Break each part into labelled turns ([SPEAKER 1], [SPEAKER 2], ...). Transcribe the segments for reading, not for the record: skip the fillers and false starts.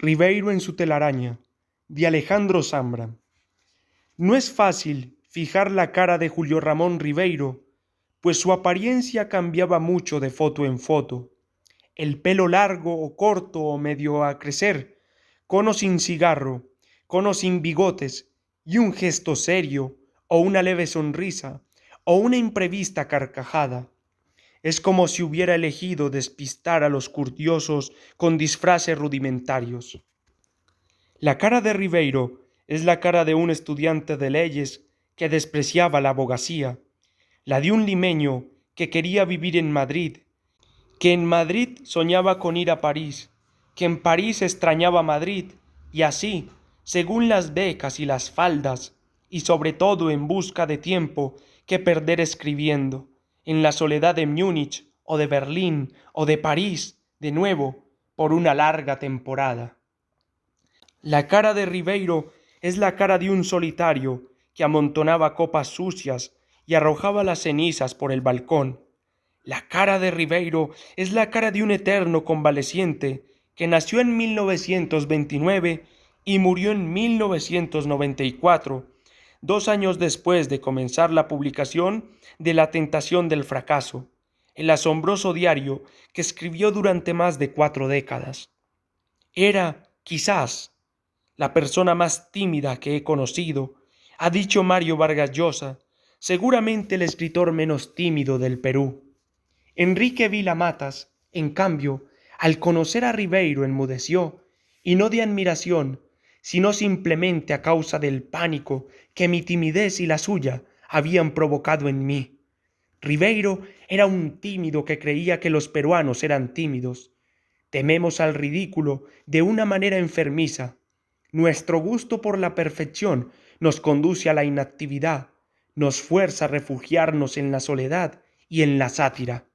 [SPEAKER 1] Ribeiro en su telaraña, de Alejandro Zambra. No es fácil fijar la cara de Julio Ramón Ribeiro, pues su apariencia cambiaba mucho de foto en foto. El pelo largo o corto o medio a crecer, con o sin cigarro, con o sin bigotes, y un gesto serio, o una leve sonrisa, o una imprevista carcajada. Es como si hubiera elegido despistar a los curiosos con disfraces rudimentarios. La cara de Ribeiro es la cara de un estudiante de leyes que despreciaba la abogacía, la de un limeño que quería vivir en Madrid, que en Madrid soñaba con ir a París, que en París extrañaba Madrid, y así, según las becas y las faldas, y sobre todo en busca de tiempo que perder escribiendo, en la soledad de Múnich o de Berlín o de París, de nuevo, por una larga temporada. La cara de Ribeiro es la cara de un solitario que amontonaba copas sucias y arrojaba las cenizas por el balcón. La cara de Ribeiro es la cara de un eterno convaleciente que nació en 1929 y murió en 1994, 2 años después de comenzar la publicación de La tentación del fracaso, el asombroso diario que escribió durante más de 4 décadas. Era, quizás, la persona más tímida que he conocido, ha dicho Mario Vargas Llosa, seguramente el escritor menos tímido del Perú. Enrique Vila Matas, en cambio, al conocer a Ribeiro enmudeció, y no de admiración, sino simplemente a causa del pánico que mi timidez y la suya habían provocado en mí. Ribeiro era un tímido que creía que los peruanos eran tímidos. Tememos al ridículo de una manera enfermiza. Nuestro gusto por la perfección nos conduce a la inactividad, nos fuerza a refugiarnos en la soledad y en la sátira.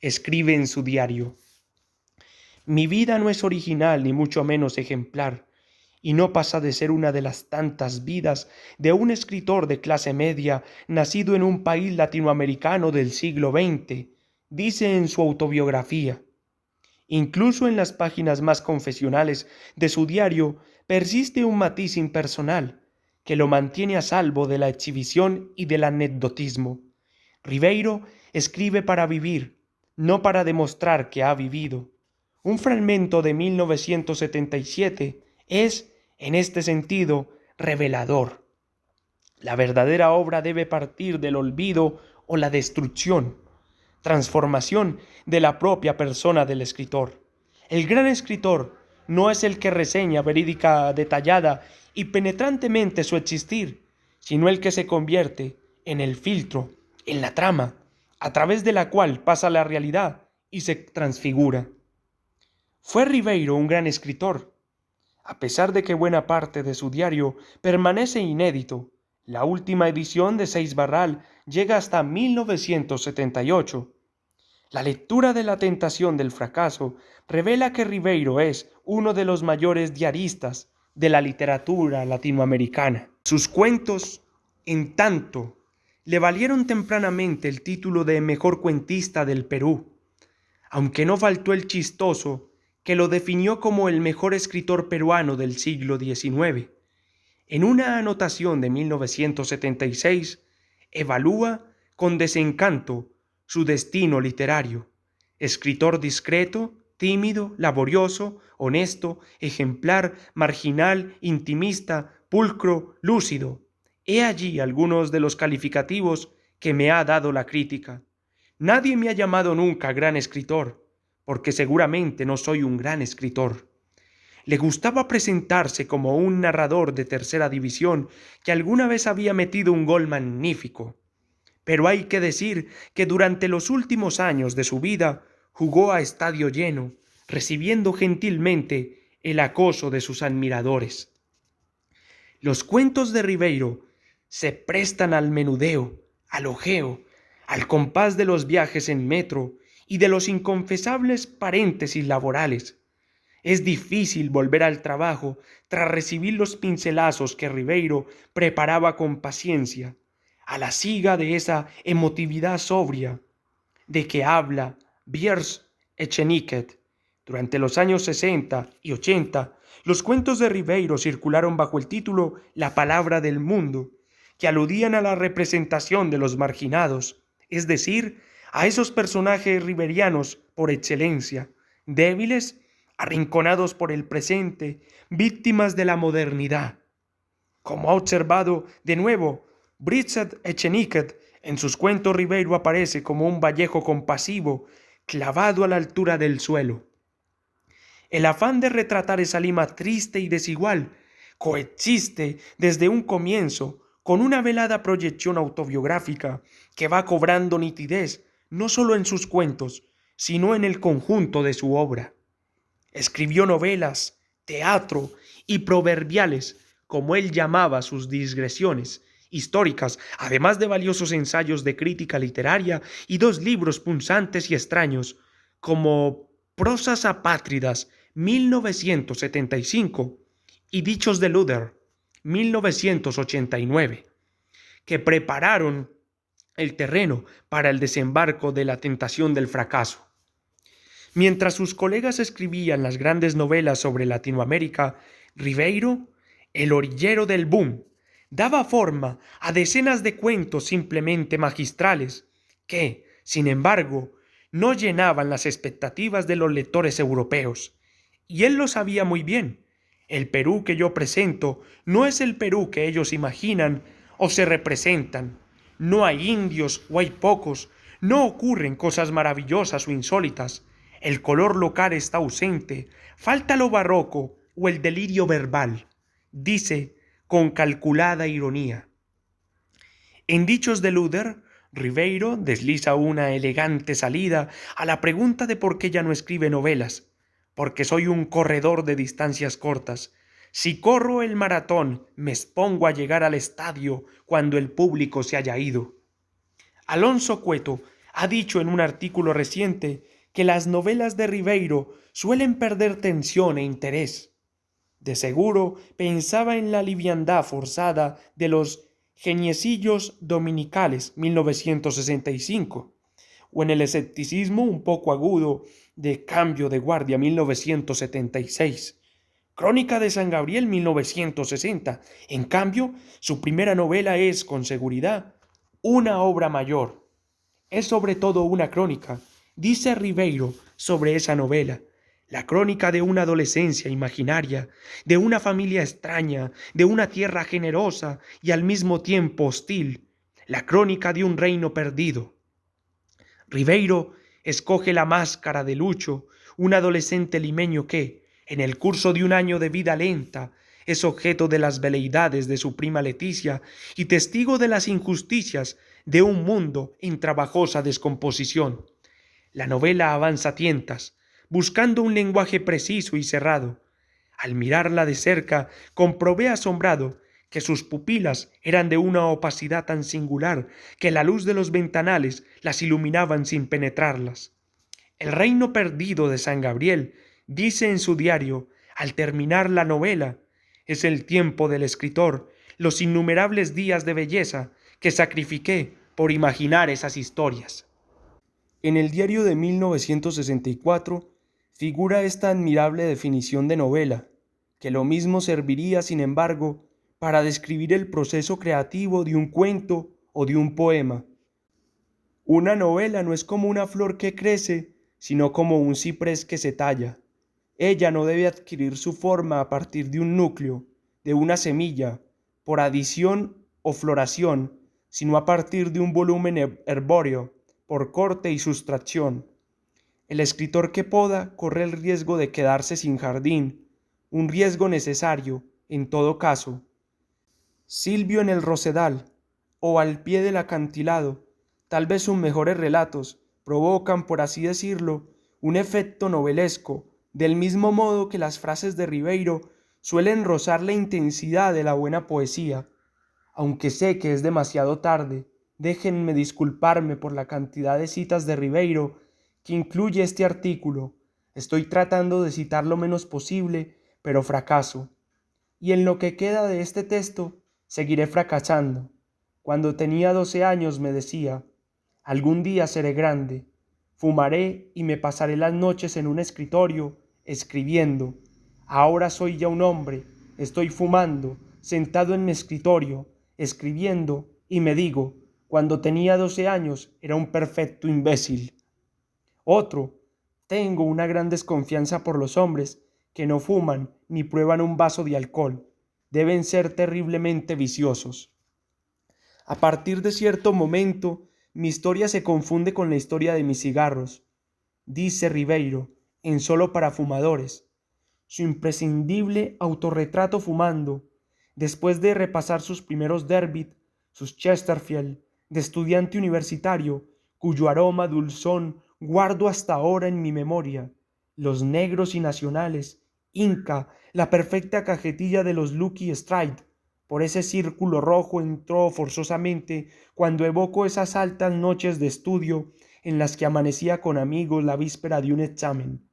[SPEAKER 1] Escribe en su diario: mi vida no es original ni mucho menos ejemplar, y no pasa de ser una de las tantas vidas de un escritor de clase media nacido en un país latinoamericano del siglo XX, dice en su autobiografía. Incluso en las páginas más confesionales de su diario persiste un matiz impersonal que lo mantiene a salvo de la exhibición y del anecdotismo. Ribeiro escribe para vivir, no para demostrar que ha vivido. Un fragmento de 1977 es, en este sentido, revelador. La verdadera obra debe partir del olvido o la destrucción, transformación de la propia persona del escritor. El gran escritor no es el que reseña verídica, detallada y penetrantemente su existir, sino el que se convierte en el filtro, en la trama, a través de la cual pasa la realidad y se transfigura. Fue Ribeiro un gran escritor. A pesar de que buena parte de su diario permanece inédito, la última edición de Seix-Barral llega hasta 1978. La lectura de La tentación del fracaso revela que Ribeiro es uno de los mayores diaristas de la literatura latinoamericana. Sus cuentos, en tanto, le valieron tempranamente el título de mejor cuentista del Perú, aunque no faltó el chistoso que lo definió como el mejor escritor peruano del siglo XIX. En una anotación de 1976, evalúa con desencanto su destino literario: escritor discreto, tímido, laborioso, honesto, ejemplar, marginal, intimista, pulcro, lúcido. He allí algunos de los calificativos que me ha dado la crítica. Nadie me ha llamado nunca gran escritor, porque seguramente no soy un gran escritor. Le gustaba presentarse como un narrador de tercera división que alguna vez había metido un gol magnífico. Pero hay que decir que durante los últimos años de su vida jugó a estadio lleno, recibiendo gentilmente el acoso de sus admiradores. Los cuentos de Ribeiro se prestan al menudeo, al ojeo, al compás de los viajes en metro y de los inconfesables paréntesis laborales. Es difícil volver al trabajo tras recibir los pincelazos que Ribeiro preparaba con paciencia, a la siga de esa emotividad sobria de que habla Biers Echenique. Durante los años 60 y 80 Los cuentos de Ribeiro circularon bajo el título La palabra del mundo, que aludían a la representación de los marginados, es decir, a esos personajes riberianos por excelencia, débiles, arrinconados por el presente, víctimas de la modernidad. Como ha observado de nuevo Bridget Echenique, en sus cuentos Ribeiro aparece como un vallejo compasivo, clavado a la altura del suelo. El afán de retratar esa Lima triste y desigual coexiste desde un comienzo con una velada proyección autobiográfica que va cobrando nitidez no solo en sus cuentos, sino en el conjunto de su obra. Escribió novelas, teatro y proverbiales, como él llamaba sus digresiones históricas, además de valiosos ensayos de crítica literaria y 2 libros punzantes y extraños, como Prosas apátridas, 1975, y Dichos de Luther, 1989, que prepararon el terreno para el desembarco de la tentación del fracaso. Mientras sus colegas escribían las grandes novelas sobre Latinoamérica, Ribeiro, el orillero del boom, daba forma a decenas de cuentos simplemente magistrales que, sin embargo, no llenaban las expectativas de los lectores europeos. Y él lo sabía muy bien. El Perú que yo presento no es el Perú que ellos imaginan o se representan. No hay indios o hay pocos, no ocurren cosas maravillosas o insólitas. El color local está ausente, falta lo barroco o el delirio verbal, dice con calculada ironía. En Dichos de Luther, Ribeiro desliza una elegante salida a la pregunta de por qué ya no escribe novelas. Porque soy un corredor de distancias cortas. Si corro el maratón, me expongo a llegar al estadio cuando el público se haya ido. Alonso Cueto ha dicho en un artículo reciente que las novelas de Ribeiro suelen perder tensión e interés. De seguro pensaba en la liviandad forzada de los Geniecillos Dominicales, 1965, o en el escepticismo un poco agudo de Cambio de Guardia, 1976. Crónica de San Gabriel, 1960. En cambio, su primera novela es, con seguridad, una obra mayor. Es sobre todo una crónica, dice Ribeiro sobre esa novela, la crónica de una adolescencia imaginaria, de una familia extraña, de una tierra generosa y al mismo tiempo hostil, la crónica de un reino perdido. Ribeiro escoge la máscara de Lucho, un adolescente limeño que, en el curso de un año de vida lenta, es objeto de las veleidades de su prima Leticia y testigo de las injusticias de un mundo en trabajosa descomposición. La novela avanza a tientas, buscando un lenguaje preciso y cerrado. Al mirarla de cerca, comprobé asombrado que sus pupilas eran de una opacidad tan singular que la luz de los ventanales las iluminaban sin penetrarlas. El reino perdido de San Gabriel, dice en su diario, al terminar la novela, es el tiempo del escritor, los innumerables días de belleza que sacrifiqué por imaginar esas historias. En el diario de 1964 figura esta admirable definición de novela, que lo mismo serviría, sin embargo, para describir el proceso creativo de un cuento o de un poema. Una novela no es como una flor que crece, sino como un ciprés que se talla. Ella no debe adquirir su forma a partir de un núcleo, de una semilla, por adición o floración, sino a partir de un volumen herbóreo, por corte y sustracción. El escritor que poda corre el riesgo de quedarse sin jardín, un riesgo necesario, en todo caso. Silvio en el Rosedal, o al pie del acantilado, tal vez sus mejores relatos provocan, por así decirlo, un efecto novelesco, del mismo modo que las frases de Ribeiro suelen rozar la intensidad de la buena poesía. Aunque sé que es demasiado tarde, déjenme disculparme por la cantidad de citas de Ribeiro que incluye este artículo. Estoy tratando de citar lo menos posible, pero fracaso. Y en lo que queda de este texto, seguiré fracasando. Cuando tenía 12 años me decía, algún día seré grande, fumaré y me pasaré las noches en un escritorio, escribiendo. Ahora soy ya un hombre, estoy fumando, sentado en mi escritorio, escribiendo, y me digo, cuando tenía 12 años era un perfecto imbécil. Otro, tengo una gran desconfianza por los hombres que no fuman ni prueban un vaso de alcohol. Deben ser terriblemente viciosos. A partir de cierto momento, mi historia se confunde con la historia de mis cigarros, dice Ribeiro, en Solo para Fumadores. Su imprescindible autorretrato fumando, después de repasar sus primeros Derbit, sus Chesterfield, de estudiante universitario, cuyo aroma dulzón guardo hasta ahora en mi memoria, los negros y nacionales, Inca, la perfecta cajetilla de los Lucky Strike. Por ese círculo rojo entró forzosamente cuando evoco esas altas noches de estudio en las que amanecía con amigos la víspera de un examen,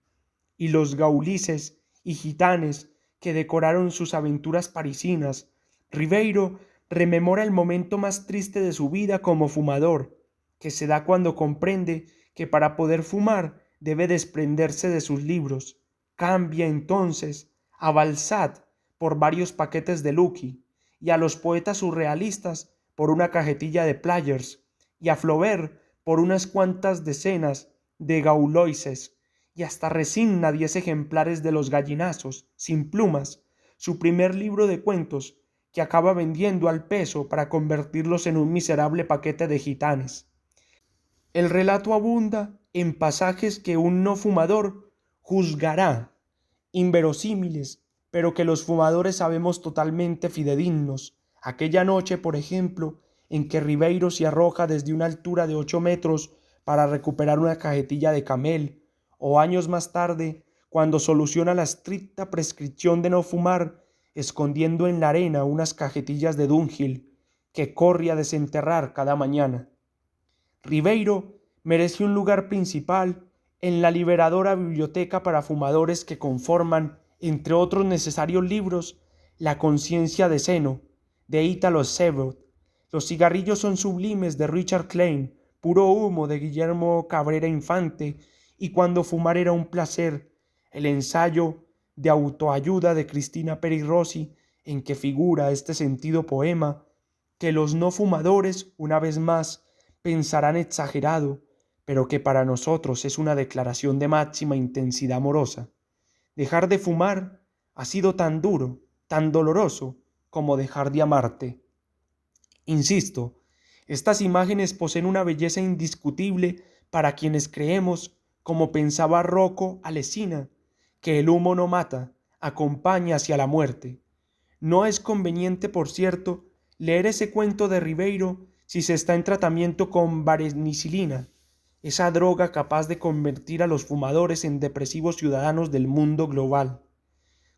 [SPEAKER 1] y los gaulices y gitanes que decoraron sus aventuras parisinas. Ribeiro rememora el momento más triste de su vida como fumador, que se da cuando comprende que para poder fumar debe desprenderse de sus libros. Cambia entonces a Balzac por varios paquetes de Lucky, y a los poetas surrealistas por una cajetilla de Players, y a Flaubert por unas cuantas decenas de Gauloises, y hasta resigna 10 ejemplares de Los gallinazos, sin plumas, su primer libro de cuentos, que acaba vendiendo al peso para convertirlos en un miserable paquete de gitanes. El relato abunda en pasajes que un no fumador juzgará inverosímiles, pero que los fumadores sabemos totalmente fidedignos. Aquella noche, por ejemplo, en que Ribeiro se arroja desde una altura de 8 metros para recuperar una cajetilla de Camel, o años más tarde, cuando soluciona la estricta prescripción de no fumar, escondiendo en la arena unas cajetillas de Dunhill que corre a desenterrar cada mañana. Ribeiro merece un lugar principal en la liberadora biblioteca para fumadores que conforman, entre otros necesarios libros, La conciencia de Zeno, de Italo Svevo. Los cigarrillos son sublimes, de Richard Klein, Puro humo, de Guillermo Cabrera Infante, y Cuando fumar era un placer, el ensayo de autoayuda de Cristina Peri Rossi, en que figura este sentido poema, que los no fumadores, una vez más, pensarán exagerado, pero que para nosotros es una declaración de máxima intensidad amorosa. Dejar de fumar ha sido tan duro, tan doloroso, como dejar de amarte. Insisto, estas imágenes poseen una belleza indiscutible para quienes creemos, como pensaba Rocco Alesina, que el humo no mata, acompaña hacia la muerte. No es conveniente, por cierto, leer ese cuento de Ribeiro si se está en tratamiento con varenicilina, esa droga capaz de convertir a los fumadores en depresivos ciudadanos del mundo global.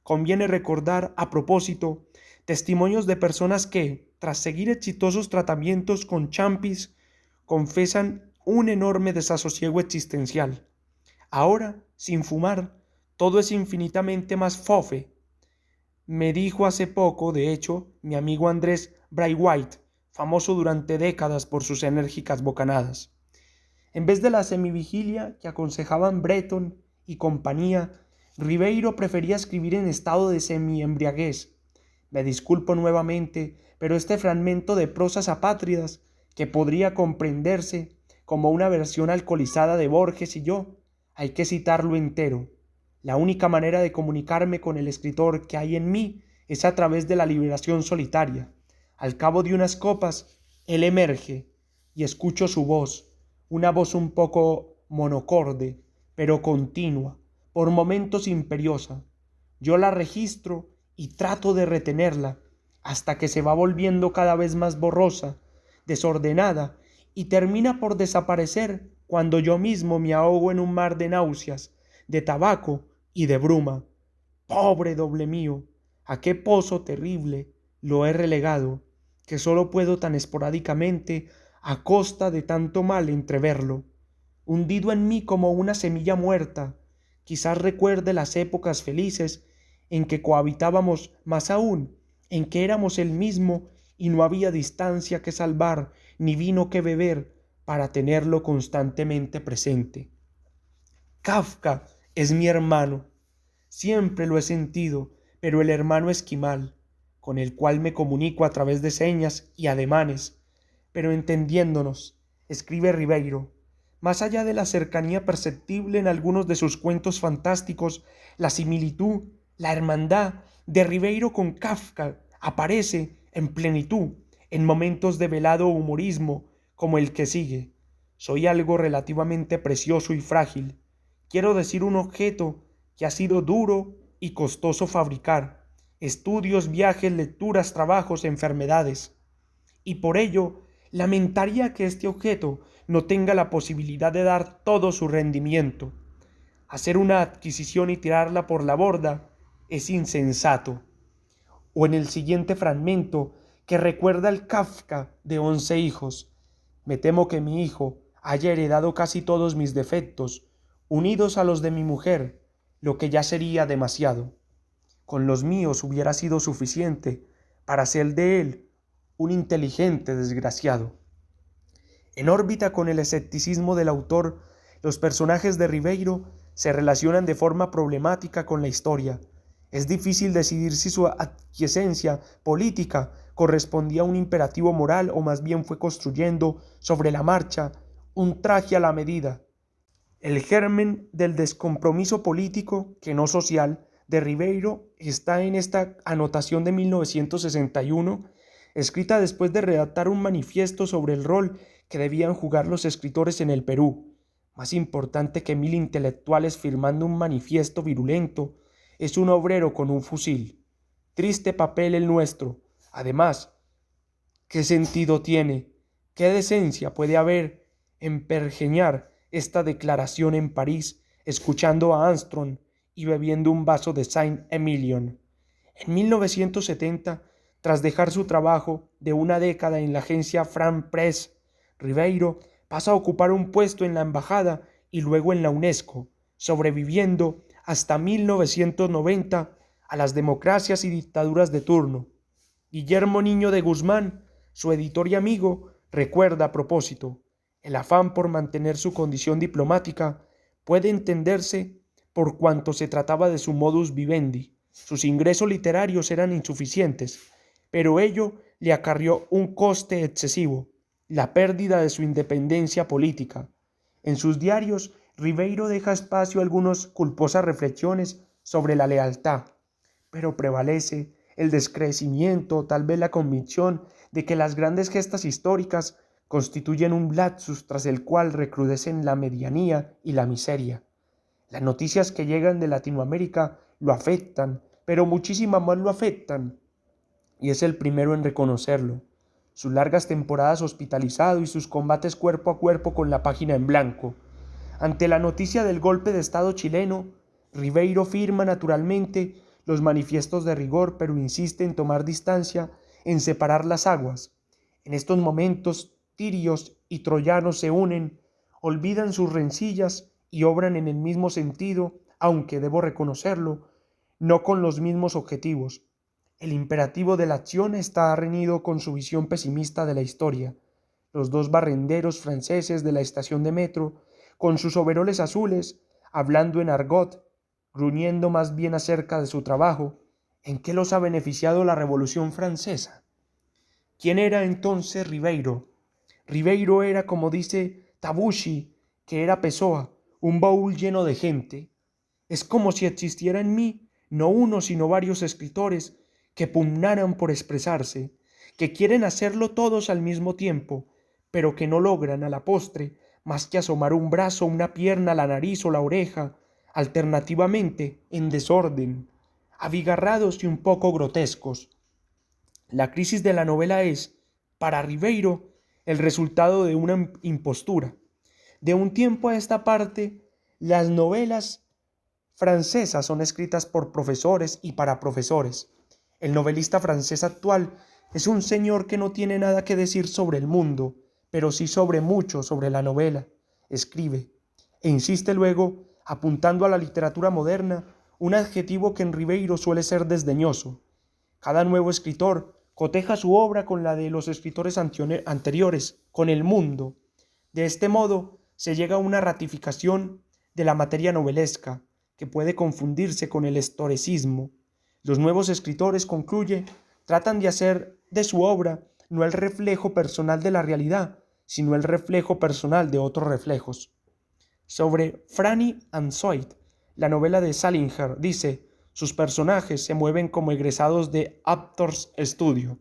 [SPEAKER 1] Conviene recordar, a propósito, testimonios de personas que, tras seguir exitosos tratamientos con champis, confesan un enorme desasosiego existencial. Ahora, sin fumar, todo es infinitamente más fofe. Me dijo hace poco, de hecho, mi amigo Andrés Braithwaite, famoso durante décadas por sus enérgicas bocanadas. En vez de la semivigilia que aconsejaban Breton y compañía, Ribeiro prefería escribir en estado de semiembriaguez. Me disculpo nuevamente, pero este fragmento de prosas apátridas, que podría comprenderse como una versión alcoholizada de Borges y yo, hay que citarlo entero. La única manera de comunicarme con el escritor que hay en mí es a través de la liberación solitaria. Al cabo de unas copas, él emerge y escucho su voz, una voz un poco monocorde, pero continua, por momentos imperiosa. Yo la registro y trato de retenerla hasta que se va volviendo cada vez más borrosa, desordenada, y termina por desaparecer cuando yo mismo me ahogo en un mar de náuseas, de tabaco y de bruma. Pobre doble mío, a qué pozo terrible lo he relegado, que solo puedo tan esporádicamente, a costa de tanto mal, entreverlo. Hundido en mí como una semilla muerta, quizás recuerde las épocas felices en que cohabitábamos, más aún, en que éramos el mismo y no había distancia que salvar, ni vino que beber, para tenerlo constantemente presente. Kafka es mi hermano. siempre lo he sentido, pero el hermano esquimal, con el cual me comunico a través de señas y ademanes, pero entendiéndonos, escribe Ribeiro. Más allá de la cercanía perceptible en algunos de sus cuentos fantásticos, la similitud, la hermandad de Ribeiro con Kafka aparece en plenitud en momentos de velado humorismo como el que sigue. Soy algo relativamente precioso y frágil. Quiero decir un objeto que ha sido duro y costoso fabricar. Estudios, viajes, lecturas, trabajos, enfermedades. Y por ello, lamentaría que este objeto no tenga la posibilidad de dar todo su rendimiento. Hacer una adquisición y tirarla por la borda es insensato. O en el siguiente fragmento que recuerda el Kafka de 11 hijos. Me temo que mi hijo haya heredado casi todos mis defectos, unidos a los de mi mujer, lo que ya sería demasiado. Con los míos hubiera sido suficiente para hacer de él un inteligente desgraciado. En órbita con el escepticismo del autor, los personajes de Ribeiro se relacionan de forma problemática con la historia. Es difícil decidir si su aquiescencia política correspondía a un imperativo moral o más bien fue construyendo sobre la marcha un traje a la medida. El germen del descompromiso político, que no social, de Ribeiro está en esta anotación de 1961, escrita después de redactar un manifiesto sobre el rol que debían jugar los escritores en el Perú. Más importante que 1000 intelectuales firmando un manifiesto virulento, es un obrero con un fusil. Triste papel el nuestro. Además, ¿qué sentido tiene? ¿Qué decencia puede haber en pergeñar esta declaración en París, escuchando a Armstrong y bebiendo un vaso de Saint-Emilion? En 1970, tras dejar su trabajo de una década en la agencia France Press, Ribeiro pasa a ocupar un puesto en la embajada y luego en la UNESCO, sobreviviendo hasta 1990 a las democracias y dictaduras de turno. Guillermo Niño de Guzmán, su editor y amigo, recuerda a propósito: el afán por mantener su condición diplomática puede entenderse por cuanto se trataba de su modus vivendi. Sus ingresos literarios eran insuficientes, pero ello le acarrió un coste excesivo: la pérdida de su independencia política. En sus diarios, Ribeiro deja espacio a algunas culposas reflexiones sobre la lealtad, pero prevalece el descrecimiento, tal vez la convicción de que las grandes gestas históricas constituyen un lapsus tras el cual recrudecen la medianía y la miseria. Las noticias que llegan de Latinoamérica lo afectan, pero muchísimas más lo afectan, y es el primero en reconocerlo. Sus largas temporadas hospitalizado y sus combates cuerpo a cuerpo con la página en blanco. Ante la noticia del golpe de Estado chileno, Ribeiro firma naturalmente los manifiestos de rigor, pero insiste en tomar distancia, en separar las aguas. En estos momentos, tirios y troyanos se unen, olvidan sus rencillas y obran en el mismo sentido, aunque debo reconocerlo, no con los mismos objetivos. El imperativo de la acción está reñido con su visión pesimista de la historia. Los dos barrenderos franceses de la estación de metro, con sus overoles azules, hablando en argot, gruñendo más bien acerca de su trabajo, ¿en qué los ha beneficiado la Revolución Francesa? ¿Quién era entonces Ribeiro? Ribeiro era, como dice Tabucchi, que era Pessoa, un baúl lleno de gente. Es como si existiera en mí no uno sino varios escritores que pugnaran por expresarse, que quieren hacerlo todos al mismo tiempo, pero que no logran a la postre más que asomar un brazo, una pierna, la nariz o la oreja, alternativamente en desorden, abigarrados y un poco grotescos. La crisis de la novela es, para Ribeiro, el resultado de una impostura. De un tiempo a esta parte, las novelas francesas son escritas por profesores y para profesores. El novelista francés actual es un señor que no tiene nada que decir sobre el mundo, pero sí sobre mucho sobre la novela. Escribe, e insiste luego, apuntando a la literatura moderna, un adjetivo que en Ribeiro suele ser desdeñoso. Cada nuevo escritor coteja su obra con la de los escritores anteriores, con el mundo. De este modo se llega a una ratificación de la materia novelesca, que puede confundirse con el estoicismo. Los nuevos escritores, concluye, tratan de hacer de su obra no el reflejo personal de la realidad, sino el reflejo personal de otros reflejos. Sobre Franny and Zooey, la novela de Salinger, dice: sus personajes se mueven como egresados de Actors Studio.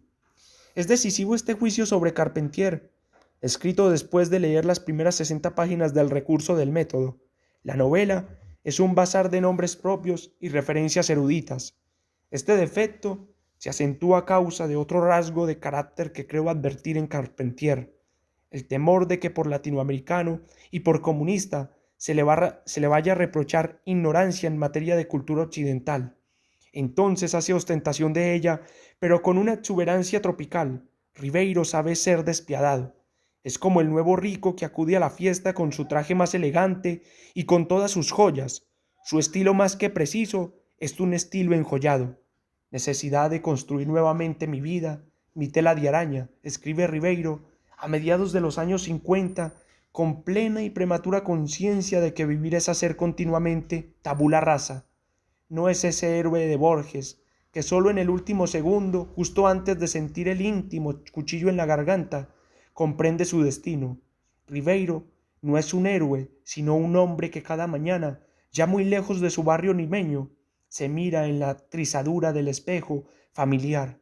[SPEAKER 1] Es decisivo este juicio sobre Carpentier, escrito después de leer las primeras 60 páginas del recurso del método. La novela es un bazar de nombres propios y referencias eruditas. Este defecto se acentúa a causa de otro rasgo de carácter que creo advertir en Carpentier: el temor de que por latinoamericano y por comunista se le vaya a reprochar ignorancia en materia de cultura occidental. Entonces hace ostentación de ella, pero con una exuberancia tropical. Ribeiro sabe ser despiadado. Es como el nuevo rico que acude a la fiesta con su traje más elegante y con todas sus joyas. Su estilo más que preciso es un estilo enjollado. Necesidad de construir nuevamente mi vida, mi tela de araña, escribe Ribeiro a mediados de los años 50, con plena y prematura conciencia de que vivir es hacer continuamente tabula rasa. No es ese héroe de Borges, que solo en el último segundo, justo antes de sentir el íntimo cuchillo en la garganta, comprende su destino. Ribeiro no es un héroe, sino un hombre que cada mañana, ya muy lejos de su barrio limeño, se mira en la trizadura del espejo familiar.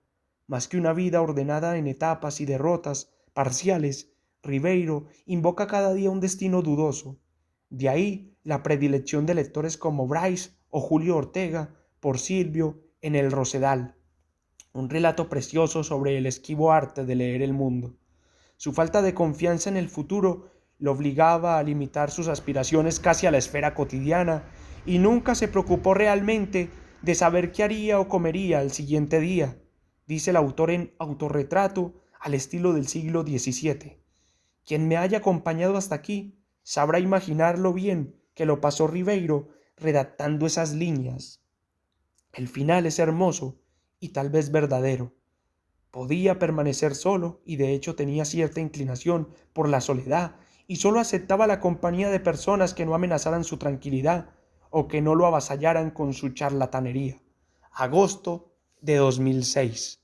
[SPEAKER 1] Más que una vida ordenada en etapas y derrotas parciales, Ribeiro invoca cada día un destino dudoso. De ahí la predilección de lectores como Bryce o Julio Ortega por Silvio en El Rosedal, un relato precioso sobre el esquivo arte de leer el mundo. Su falta de confianza en el futuro lo obligaba a limitar sus aspiraciones casi a la esfera cotidiana y nunca se preocupó realmente de saber qué haría o comería el siguiente día, dice el autor en Autorretrato al estilo del siglo XVII. Quien me haya acompañado hasta aquí sabrá imaginar lo bien que lo pasó Ribeiro redactando esas líneas. El final es hermoso y tal vez verdadero. Podía permanecer solo y de hecho tenía cierta inclinación por la soledad y solo aceptaba la compañía de personas que no amenazaran su tranquilidad o que no lo avasallaran con su charlatanería. Agosto de 2006.